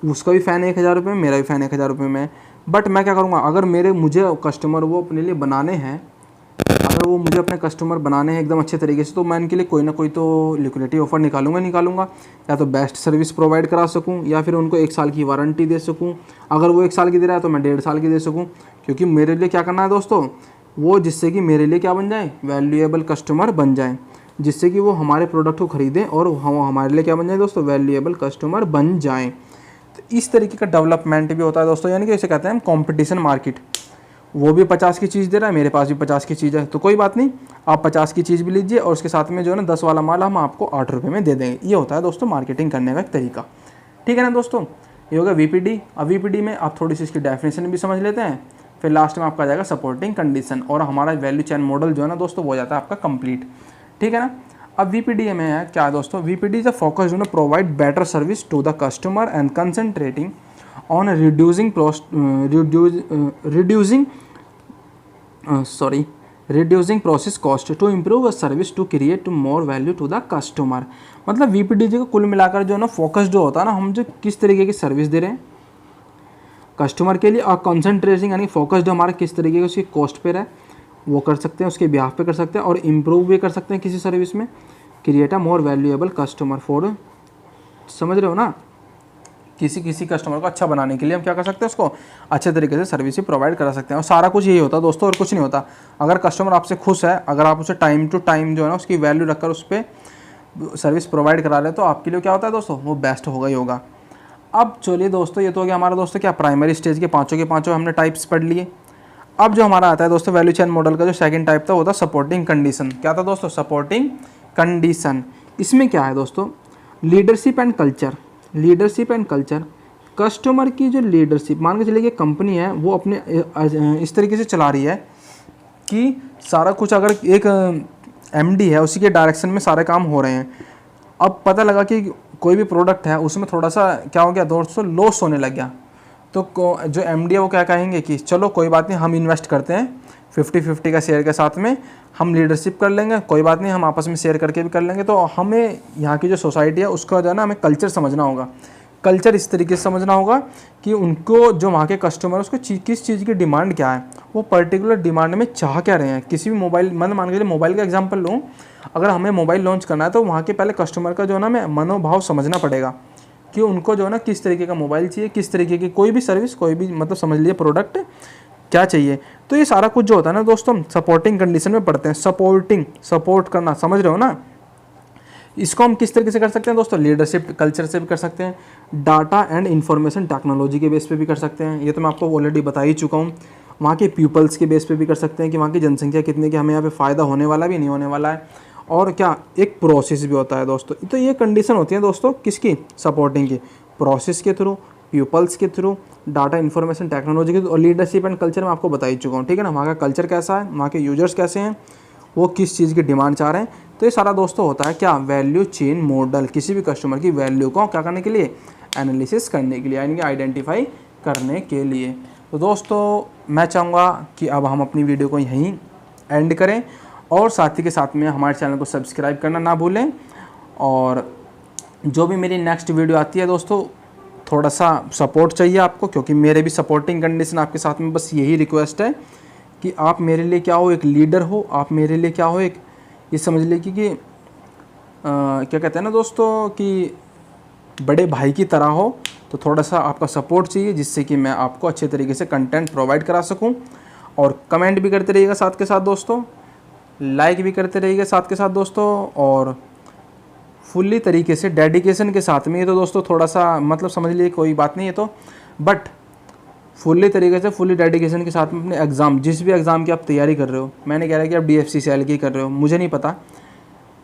उसका भी फ़ैन 1,000 रुपये में, मेरा भी फ़ैन 1,000 रुपये में। बट मैं क्या करूँगा, अगर मुझे कस्टमर वो अपने लिए बनाने हैं, अगर वो मुझे अपने कस्टमर बनाने हैं एकदम अच्छे तरीके से, तो मैं इनके लिए कोई ना कोई तो लिक्विडिटी ऑफर निकालूंगा, या तो बेस्ट सर्विस प्रोवाइड करा सकूं, या फिर उनको 1 साल की वारंटी दे सकूं। अगर वो 1 साल की दे रहा है तो मैं 1.5 साल की दे सकूं, क्योंकि मेरे लिए क्या करना है दोस्तों? वो जिससे कि मेरे लिए क्या बन जाए? वैल्यूएबल कस्टमर बन जाए, जिससे कि वो हमारे प्रोडक्ट को ख़रीदें और हमारे लिए क्या बन जाए दोस्तों? वैल्यूएबल कस्टमर बन जाएँ। तो इस तरीके का डेवलपमेंट भी होता है दोस्तों, यानी कि इसे कहते हैं हम कॉम्पिटिशन मार्केट। वो भी 50 की चीज़ दे रहा है, मेरे पास भी 50 की चीज़ है, तो कोई बात नहीं, आप 50 की चीज़ भी लीजिए और उसके साथ में जो है ना 10 वाला माल हम आपको 8 रुपये में दे देंगे। ये होता है दोस्तों मार्केटिंग करने का एक तरीका, ठीक है ना दोस्तों। ये होगा VPD। अब VPD में आप थोड़ी सी इसकी डेफिनेशन भी समझ लेते हैं, फिर लास्ट में आपका जाएगा सपोर्टिंग कंडीशन, और हमारा वैल्यू चेन मॉडल जो है ना दोस्तों वो हो जाता है आपका कंप्लीट, ठीक है ना। अब VPD में है क्या दोस्तों? VPD is a focus to provide better service to the customer and concentrating on reducing process cost to improve a service to create more value to the customer। मतलब VPD का कुल मिलाकर जो है ना फोकस जो होता है ना, हम जो किस तरीके की सर्विस दे रहे हैं, कस्टमर के लिए, और कॉन्सेंट्रेटिंग यानी फोकस्ड हमारा किस तरीके का उसकी कॉस्ट पे है वो कर सकते हैं, उसके बिहाफ पे कर सकते हैं, और इम्प्रूव भी कर सकते हैं किसी सर्विस में। Create a more valuable customer for, समझ रहे हो ना, किसी कस्टमर को अच्छा बनाने के लिए हम क्या कर सकते हैं, उसको अच्छे तरीके से सर्विस ही प्रोवाइड करा सकते हैं। और सारा कुछ यही होता है दोस्तों, और कुछ नहीं होता। अगर कस्टमर आपसे खुश है, अगर आप उसे टाइम टू टाइम जो है ना उसकी वैल्यू रखकर उस पर सर्विस प्रोवाइड करा रहे हैं, तो आपके लिए क्या होता है दोस्तों, वो बेस्ट होगा ही होगा। अब चलिए दोस्तों, ये तो हो गया हमारा दोस्तों क्या प्राइमरी स्टेज के पाँचों हमने टाइप्स पढ़ लिए। अब जो हमारा आता है दोस्तों वैल्यू चेन मॉडल का जो सेकंड टाइप था वो था सपोर्टिंग कंडीशन। क्या था दोस्तों, सपोर्टिंग कंडीशन। इसमें क्या है दोस्तों, leadership and culture. Leadership and culture, customer की जो लीडरशिप, मान के चलिए कि कंपनी है वो अपने इस तरीके से चला रही है कि सारा कुछ, अगर एक एमडी है उसी के डायरेक्शन में सारे काम हो रहे हैं। अब पता लगा कि कोई भी प्रोडक्ट है उसमें थोड़ा सा क्या हो गया दोस्तों, लॉस होने लग गया, तो जो एमडी है वो क्या कहेंगे कि चलो कोई बात नहीं, हम इन्वेस्ट करते हैं 50-50 का शेयर के साथ में, हम लीडरशिप कर लेंगे, कोई बात नहीं, हम आपस में शेयर करके भी कर लेंगे। तो हमें यहाँ की जो सोसाइटी है उसका जो है ना हमें कल्चर समझना होगा। कल्चर इस तरीके से समझना होगा कि उनको जो वहाँ के कस्टमर उसको किस चीज़ की डिमांड क्या है, वो पर्टिकुलर डिमांड में चाह क्या रहे हैं। किसी भी मोबाइल, मान के चलिए मोबाइल का एग्जांपल लूँ, अगर हमें मोबाइल लॉन्च करना है तो वहाँ के पहले कस्टमर का जो है ना हमें मनोभाव समझना पड़ेगा कि उनको जो है ना किस तरीके का मोबाइल चाहिए, किस तरीके की कोई भी सर्विस, कोई भी मतलब समझ लीजिए प्रोडक्ट क्या चाहिए। तो ये सारा कुछ जो होता है ना दोस्तों हम सपोर्टिंग कंडीशन में पढ़ते हैं। सपोर्ट करना, समझ रहे हो ना। इसको हम किस तरीके से कर सकते हैं दोस्तों, लीडरशिप कल्चर से भी कर सकते हैं, डाटा एंड इन्फॉर्मेशन टेक्नोलॉजी के बेस पे भी कर सकते हैं, ये तो मैं आपको ऑलरेडी बता ही चुका हूँ। वहाँ के पीपल्स के बेस पे भी कर सकते हैं कि वहाँ की जनसंख्या कितनी की, हमें यहाँ पे फ़ायदा होने वाला भी नहीं होने वाला है, और क्या एक प्रोसेस भी होता है दोस्तों। तो ये कंडीशन होती है दोस्तों किसकी, सपोर्टिंग की, प्रोसेस के थ्रू, पीपल्स के थ्रू, डाटा इन्फॉर्मेशन टेक्नोलॉजी के थ्रू, और लीडरशिप एंड कल्चर मैं आपको बता ही चुका हूँ, ठीक है ना। वहाँ का कल्चर कैसा है, वहाँ के यूजर्स कैसे हैं, वो किस चीज़ की डिमांड चाह रहे हैं। तो ये सारा दोस्तों होता है क्या, वैल्यू चेन मॉडल, किसी भी कस्टमर की वैल्यू को क्या करने के लिए, एनालिसिस करने के लिए, यानी कि आइडेंटिफाई करने के लिए। तो दोस्तों मैं चाहूँगा कि अब हम अपनी वीडियो को यहीं एंड करें, और साथ ही के साथ में हमारे चैनल को सब्सक्राइब करना ना भूलें। और जो भी मेरी नेक्स्ट वीडियो आती है दोस्तों, थोड़ा सा सपोर्ट चाहिए आपको, क्योंकि मेरे भी सपोर्टिंग कंडीशन आपके साथ में बस यही रिक्वेस्ट है कि आप मेरे लिए क्या हो, एक लीडर हो, आप मेरे लिए क्या हो, एक ये समझ लीजिए कि क्या कहते हैं ना दोस्तों कि बड़े भाई की तरह हो। तो थोड़ा सा आपका सपोर्ट चाहिए, जिससे कि मैं आपको अच्छे तरीके से कंटेंट प्रोवाइड करा सकूं। और कमेंट भी करते रहिएगा साथ के साथ दोस्तों, लाइक भी करते रहिएगा साथ के साथ दोस्तों, और फुल्ली तरीके से डेडिकेशन के साथ में। ये तो दोस्तों थोड़ा सा मतलब समझ लीजिए कोई बात नहीं है तो, बट फुल्ली तरीके से, फुल्ली डेडिकेशन के साथ में अपने एग्ज़ाम, जिस भी एग्ज़ाम की आप तैयारी कर रहे हो, मैंने कह रहा है कि आप DFCCL की कर रहे हो, मुझे नहीं पता,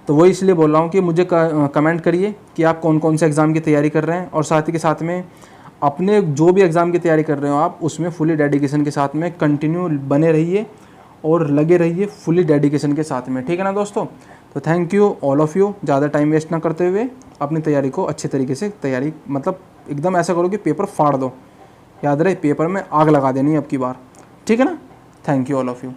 तो वही इसलिए बोल रहा हूँ कि मुझे कमेंट करिए कि आप कौन कौन से एग्ज़ाम की तैयारी कर रहे हैं, और साथ ही के साथ में अपने जो भी एग्ज़ाम की तैयारी कर रहे हो आप, उसमें फुली डेडिकेशन के साथ में कंटिन्यू बने रहिए और लगे रहिए फुली डेडिकेशन के साथ में, ठीक है ना दोस्तों। तो thank you all of you. ज़्यादा टाइम वेस्ट ना करते हुए अपनी तैयारी को अच्छे तरीके से तैयारी, मतलब एकदम ऐसा करो कि पेपर फाड़ दो, याद रहे पेपर में आग लगा देनी है अब की बार, ठीक है ना। Thank you all of you.